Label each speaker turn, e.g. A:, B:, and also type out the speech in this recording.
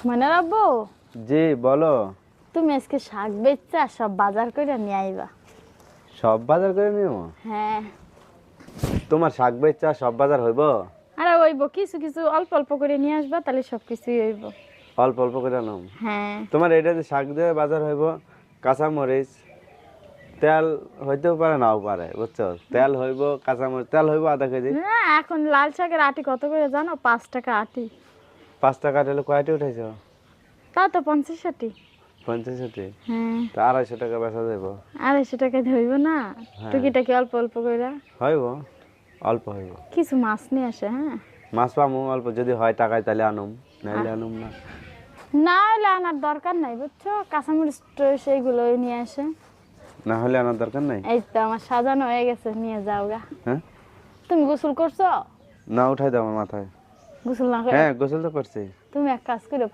A: মনে রাখবো?
B: জি বলো।
A: তুমি আজকে শাক বেচছা সব বাজার করে নিয়ে আইবা।
B: সব বাজার করে নিও?
A: হ্যাঁ।
B: তোমার শাক বেচা সব বাজার হইব?
A: আরে হইব, কিছু কিছু অল্প অল্প করে নিয়ে আসবা, তাহলে সব কিছুই হইব।
B: অল্প অল্প করে আনো?
A: হ্যাঁ।
B: তোমার এটা যে শাক দিয়ে বাজার হইব, কাঁচামরিচ, তেল হইতেও পারে নাও পারে, বুঝছো? তেল হইব, কাঁচামরিচ, তেল হইব আধা কেজি।
A: না, এখন লাল শাকের আটি কত করে জানো? 5 টাকা আটি।
B: 5 টাকা হলে কয়টি উঠাইছো?
A: তা তো 50 আটি।
B: 50টি?
A: হ্যাঁ।
B: তা 250 টাকা বেচা যাইব।
A: 250 টাকা ধরব না?
B: হ্যাঁ।
A: টুকিটাকি অল্প অল্প করে।
B: হইব, অল্প হইব।
A: কিছু মাছ নিয়ে আসে। হ্যাঁ।
B: মাছ পামু অল্প, যদি হয় টাকায় তাহলে আনুম, নাইলে আনুম না।
A: না হলে আনার দরকার নাই, বুঝছো? কাঁচামরিচ সেইগুলো নিয়ে আসে।
B: না হলে আনার দরকার নাই?
A: এই তো আমার সাজানো হয়ে গেছে, নিয়ে যাও গা।
B: হ্যাঁ?
A: তুমি গোসল করছো?
B: না, উঠাই দাও আমার মাথায়।
A: গোসল না করে?
B: হ্যাঁ, গোসল তো করছি।
A: তুমি এক কাজ করো,